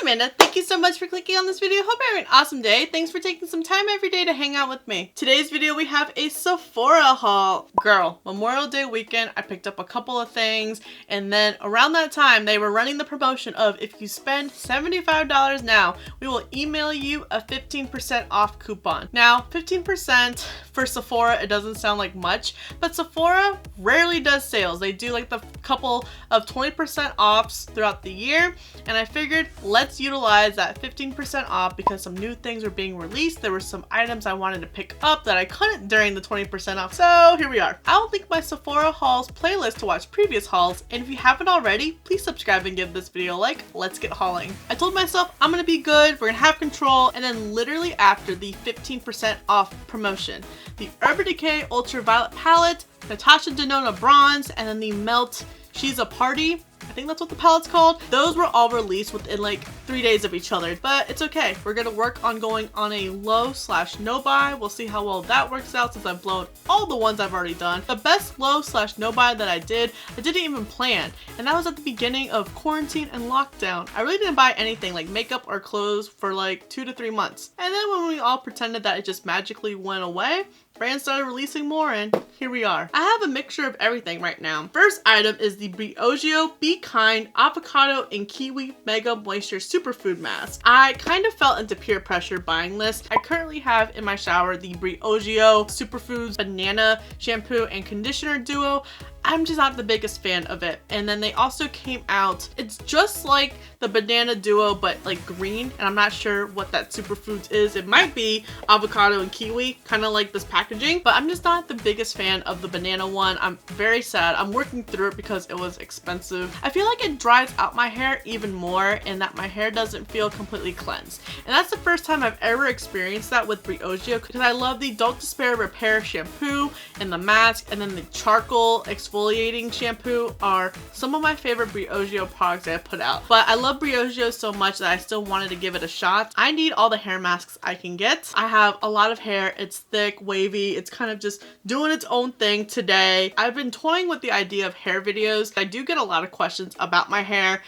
Amanda. Thank you so much for clicking on this video. Hope you're having an awesome day. Thanks for taking some time every day to hang out with me. Today's video, we have a Sephora haul. Girl, Memorial Day weekend, I picked up a couple of things, and then around that time, they were running the promotion of if you spend $75 now, we will email you a 15% off coupon. Now, 15% for Sephora, it doesn't sound like much, but Sephora rarely does sales. They do like the couple of 20% offs throughout the year, and I figured let's utilize that 15% off because some new things are being released. There were some items I wanted to pick up that I couldn't during the 20% off, so here we are. I'll link my Sephora hauls playlist to watch previous hauls, and if you haven't already, please subscribe and give this video a like. Let's get hauling. I told myself I'm gonna be good, we're gonna have control, and then literally after the 15% off promotion, the Urban Decay Ultraviolet Palette, Natasha Denona Bronze, and then the Melt She's a Party, I think that's what the palette's called. Those were all released within like 3 days of each other, but it's okay. We're gonna work on going on a low/no buy. We'll see how well that works out since I've blown all the ones I've already done. The best low/no buy that I didn't even plan, and that was at the beginning of quarantine and lockdown. I really didn't buy anything like makeup or clothes for like 2 to 3 months. And then when we all pretended that it just magically went away, brands started releasing more, and here we are. I have a mixture of everything right now. First item is the Briogeo Be Kind Avocado and Kiwi Mega Moisture Superfood Mask. I kind of fell into peer pressure buying this. I currently have in my shower the Briogeo Superfoods Banana Shampoo and Conditioner Duo. I'm just not the biggest fan of it. And then they also came out, it's just like the Banana Duo but like green, and I'm not sure what that Superfoods is. It might be avocado and kiwi, kind of like this packaging, but I'm just not the biggest fan of the banana one. I'm very sad. I'm working through it because it was expensive. I feel like it dries out my hair even more and that my hair doesn't feel completely cleansed. And that's the first time I've ever experienced that with Briogeo, because I love the Don't Despair Repair shampoo and the mask, and then the charcoal exfoliating shampoo are some of my favorite Briogeo products that I put out. But I love Briogeo so much that I still wanted to give it a shot. I need all the hair masks I can get. I have a lot of hair. It's thick, wavy. It's kind of just doing its own thing today. I've been toying with the idea of hair videos. I do get a lot of questions about my hair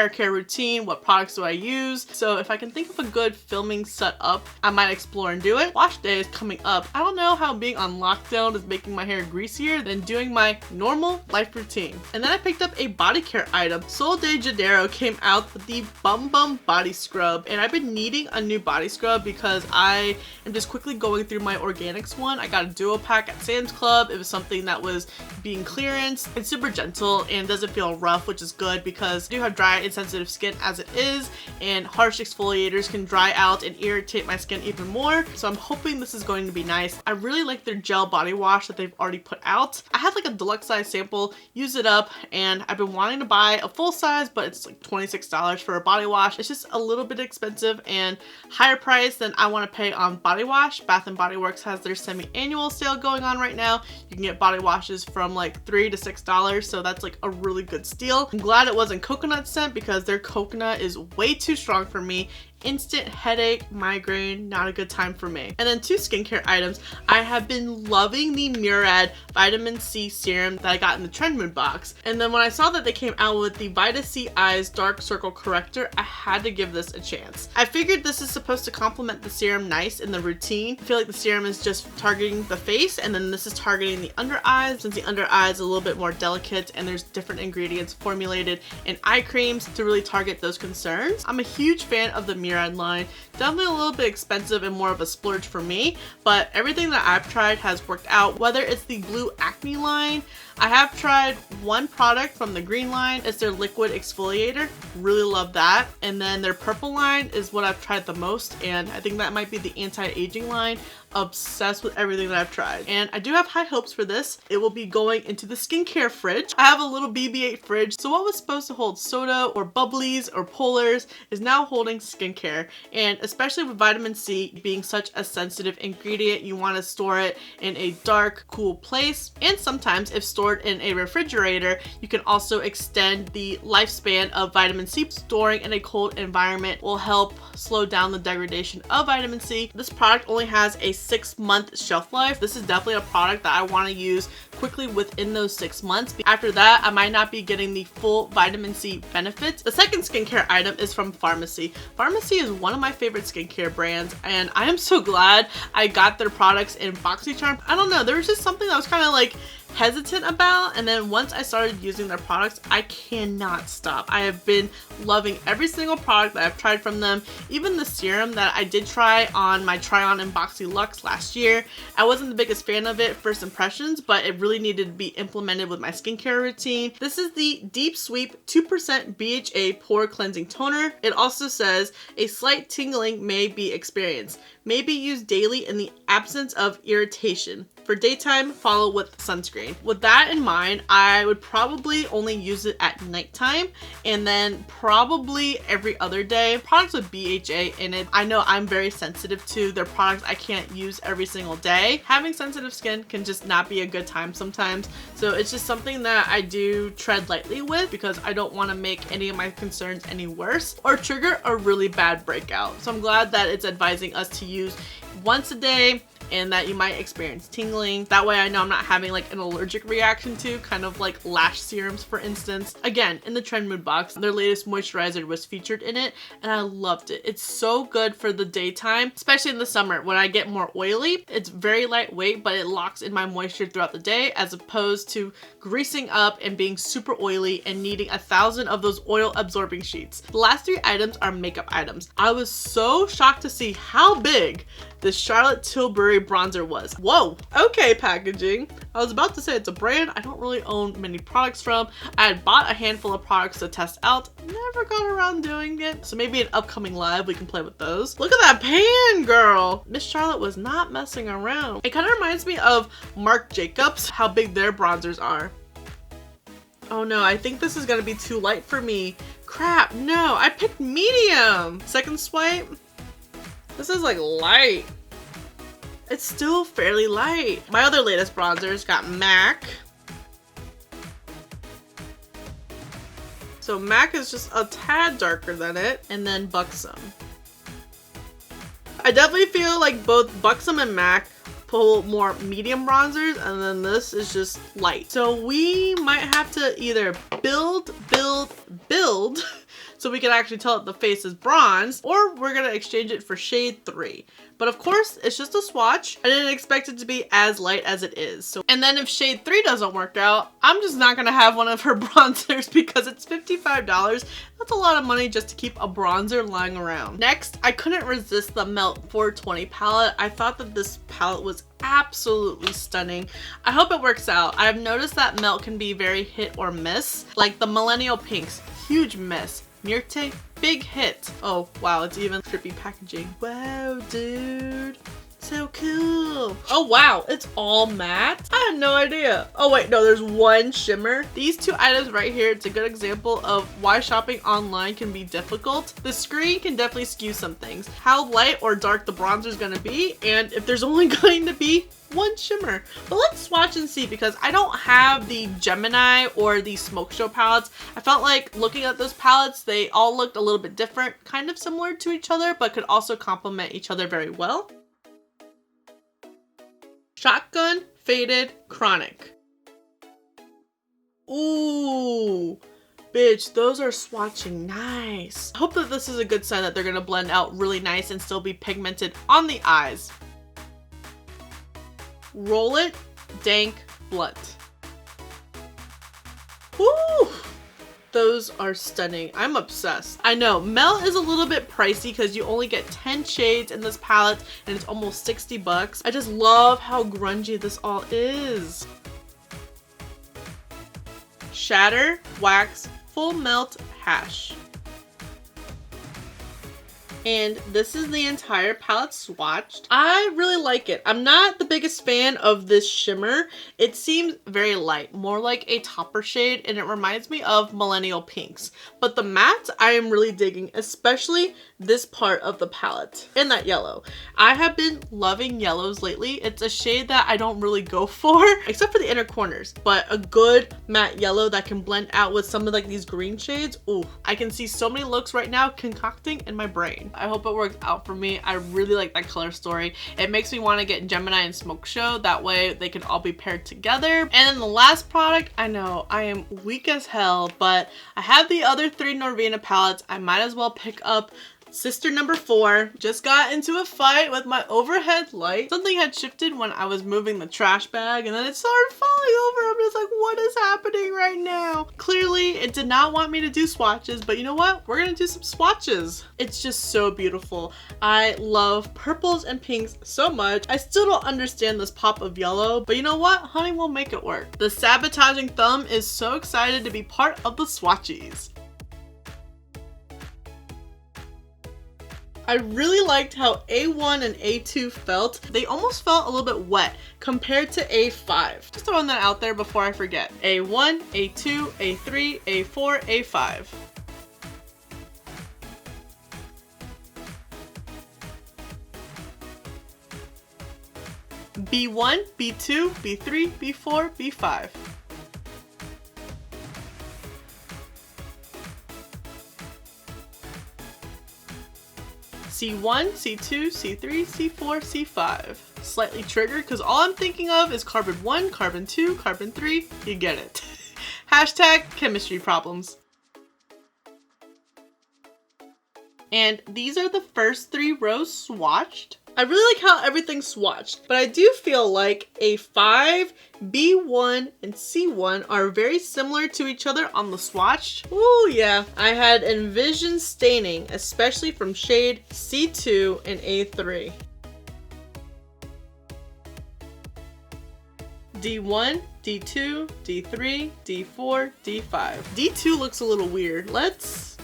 care routine, what products do I use. So if I can think of a good filming setup, I might explore and do it. Wash day is coming up. I don't know how being on lockdown is making my hair greasier than doing my normal life routine. And then I picked up a body care item. Sol de Janeiro came out with the Bum Bum Body Scrub, and I've been needing a new body scrub because I am just quickly going through my organics one. I got a duo pack at Sam's Club. It was something that was being clearanced. It's super gentle and doesn't feel rough, which is good because I do have dry and sensitive skin as it is, and harsh exfoliators can dry out and irritate my skin even more. So I'm hoping this is going to be nice. I really like their gel body wash that they've already put out. I have like a deluxe size sample, use it up, and I've been wanting to buy a full size, but it's like $26 for a body wash. It's just a little bit expensive and higher price than I want to pay on body wash. Bath & Body Works has their semi-annual sale going on right now. You can get body washes from like $3 to $6, so that's like a really good steal. I'm glad it wasn't coconut scent because their coconut is way too strong for me. Instant headache, migraine, not a good time for me. And then 2 skincare items. I have been loving the Murad Vitamin C Serum that I got in the Trend Mood box. And then when I saw that they came out with the Vita C Eyes Dark Circle Corrector, I had to give this a chance. I figured this is supposed to complement the serum nice in the routine. I feel like the serum is just targeting the face, and then this is targeting the under eyes, since the under eye is a little bit more delicate and there's different ingredients formulated in eye creams to really target those concerns. I'm a huge fan of the Murad line. Definitely a little bit expensive and more of a splurge for me, but everything that I've tried has worked out. Whether it's the blue acne line, I have tried one product from the green line. It's their liquid exfoliator. Really love that. And then their purple line is what I've tried the most, and I think that might be the anti-aging line. Obsessed with everything that I've tried. And I do have high hopes for this. It will be going into the skincare fridge. I have a little BB-8 fridge, so what was supposed to hold soda or bubblies or polars is now holding skincare skincare, and especially with vitamin C being such a sensitive ingredient, you want to store it in a dark, cool place. And sometimes if stored in a refrigerator, you can also extend the lifespan of vitamin C. Storing in a cold environment will help slow down the degradation of vitamin C. This product only has a 6-month shelf life. This is definitely a product that I want to use quickly within those 6 months. After that, I might not be getting the full vitamin C benefits. The second skincare item is from Pharmacy. Pharmacy is one of my favorite skincare brands, and I am so glad I got their products in BOXYCHARM. I don't know, there was just something that was kind of like hesitant about, and then once I started using their products, I cannot stop. I have been loving every single product that I've tried from them. Even the serum that I did try on my try on in Boxy Luxe last year, I wasn't the biggest fan of it first impressions, but it really needed to be implemented with my skincare routine. This is the Deep Sweep 2% BHA Pore Cleansing Toner. It also says a slight tingling may be experienced. May be used daily in the absence of irritation. For daytime, follow with sunscreen. With that in mind, I would probably only use it at nighttime, and then probably every other day. Products with BHA in it, I know I'm very sensitive to. Their products I can't use every single day. Having sensitive skin can just not be a good time sometimes. So it's just something that I do tread lightly with because I don't want to make any of my concerns any worse or trigger a really bad breakout. So I'm glad that it's advising us to use once a day and that you might experience tingling. That way I know I'm not having like an allergic reaction to, kind of like lash serums for instance. Again, in the Trend Mood box, their latest moisturizer was featured in it and I loved it. It's so good for the daytime, especially in the summer when I get more oily. It's very lightweight, but it locks in my moisture throughout the day as opposed to greasing up and being super oily and needing 1,000 of those oil absorbing sheets. The last 3 items are makeup items. I was so shocked to see how big this Charlotte Tilbury bronzer was. Whoa, okay packaging. I was about to say it's a brand I don't really own many products from. I had bought a handful of products to test out, never got around doing it. So maybe an upcoming live we can play with those. Look at that pan, girl. Miss Charlotte was not messing around. It kind of reminds me of Marc Jacobs, how big their bronzers are. Oh no, I think this is gonna be too light for me. Crap, no, I picked medium. Second swipe. This is like light. It's still fairly light. My other latest bronzers got MAC. So MAC is just a tad darker than it. And then Buxom. I definitely feel like both Buxom and MAC pull more medium bronzers, and then this is just light. So we might have to either build so we can actually tell that the face is bronze, or we're gonna exchange it for shade 3. But of course, it's just a swatch. I didn't expect it to be as light as it is. So, and then if shade 3 doesn't work out, I'm just not gonna have one of her bronzers because it's $55. That's a lot of money just to keep a bronzer lying around. Next, I couldn't resist the Melt 420 palette. I thought that this palette was absolutely stunning. I hope it works out. I've noticed that Melt can be very hit or miss. Like the Millennial Pinks, huge miss. Myrte, big hit. Oh wow, it's even trippy packaging. Wow, dude. So cool. Oh wow, it's all matte? I had no idea. Oh wait, no, there's one shimmer. These 2 items right here, it's a good example of why shopping online can be difficult. The screen can definitely skew some things. How light or dark the bronzer is gonna be, and if there's only going to be one shimmer. But let's swatch and see, because I don't have the Gemini or the Smoke Show palettes. I felt like looking at those palettes, they all looked a little bit different, kind of similar to each other, but could also complement each other very well. Shotgun, Faded, Chronic. Ooh, bitch, those are swatching nice. I hope that this is a good sign that they're gonna blend out really nice and still be pigmented on the eyes. Roll It, Dank, Blunt. Woo! Those are stunning. I'm obsessed. I know, Melt is a little bit pricey because you only get 10 shades in this palette and it's almost 60 bucks. I just love how grungy this all is. Shatter, Wax, Full Melt, Hash. And this is the entire palette swatched. I really like it. I'm not the biggest fan of this shimmer. It seems very light, more like a topper shade, and it reminds me of Millennial Pinks. But the matte I am really digging, especially this part of the palette and that yellow. I have been loving yellows lately. It's a shade that I don't really go for, except for the inner corners, but a good matte yellow that can blend out with some of like these green shades. Ooh, I can see so many looks right now concocting in my brain. I hope it works out for me. I really like that color story. It makes me want to get Gemini and Smoke Show. That way they can all be paired together. And then the last product, I know I am weak as hell, but I have the other 3 Norvina palettes. I might as well pick up sister number 4. Just got into a fight with my overhead light. Something had shifted when I was moving the trash bag, and then it started falling over. I'm just like, what is happening right now? Clearly it did not want me to do swatches, but you know what? We're gonna do some swatches. It's just so beautiful. I love purples and pinks so much. I still don't understand this pop of yellow, but you know what? Honey will make it work. The sabotaging thumb is so excited to be part of the swatches. I really liked how A1 and A2 felt. They almost felt a little bit wet compared to A5. Just throwing that out there before I forget. A1, A2, A3, A4, A5. B1, B2, B3, B4, B5. C1, C2, C3, C4, C5. Slightly triggered because all I'm thinking of is carbon 1, carbon 2, carbon 3. You get it. Hashtag chemistry problems. And these are the first 3 rows swatched. I really like how everything's swatched, but I do feel like A5, B1, and C1 are very similar to each other on the swatch. Ooh, yeah. I had envisioned staining, especially from shade C2 and A3. D1, D2, D3, D4, D5. D2 looks a little weird. Let's...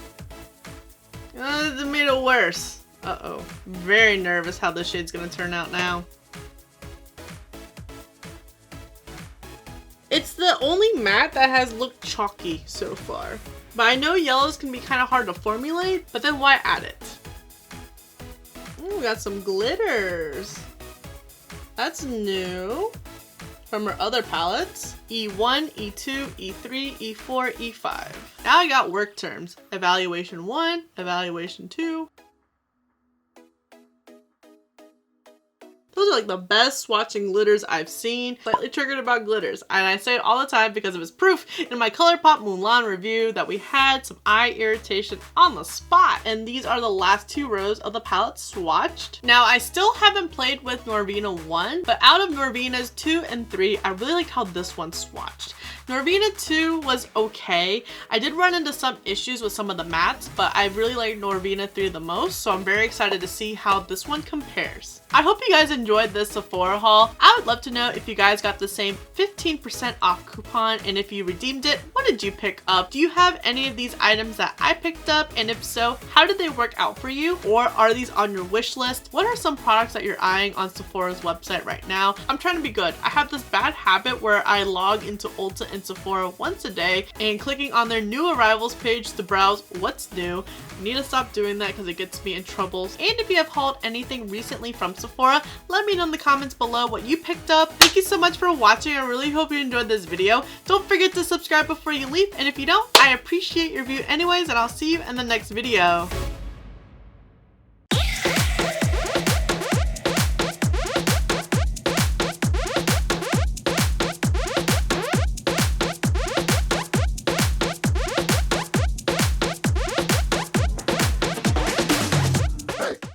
it made it worse. Uh-oh. Very nervous how this shade's gonna turn out now. It's the only matte that has looked chalky so far. But I know yellows can be kind of hard to formulate, but then why add it? Ooh, we got some glitters. That's new. From our other palettes. E1, E2, E3, E4, E5. Now I got work terms. Evaluation 1, evaluation 2. Those are like the best swatching glitters I've seen. Slightly triggered about glitters, and I say it all the time because it was proof in my ColourPop Mulan review that we had some eye irritation on the spot. And these are the last 2 rows of the palette swatched. Now I still haven't played with Norvina 1, but out of Norvina's 2 and 3, I really liked how this one swatched. Norvina 2 was okay. I did run into some issues with some of the mattes, but I really like Norvina 3 the most, so I'm very excited to see how this one compares. I hope you guys enjoyed this Sephora haul. I would love to know if you guys got the same 15% off coupon, and if you redeemed it, what did you pick up? Do you have any of these items that I picked up? And if so, how did they work out for you? Or are these on your wish list? What are some products that you're eyeing on Sephora's website right now? I'm trying to be good. I have this bad habit where I log into Ulta and Sephora once a day and clicking on their new arrivals page to browse what's new. I need to stop doing that because it gets me in trouble. And if you have hauled anything recently from Sephora, let me know in the comments below what you picked up. Thank you so much for watching. I really hope you enjoyed this video. Don't forget to subscribe before you leave, and if you don't, I appreciate your view anyways, and I'll see you in the next video.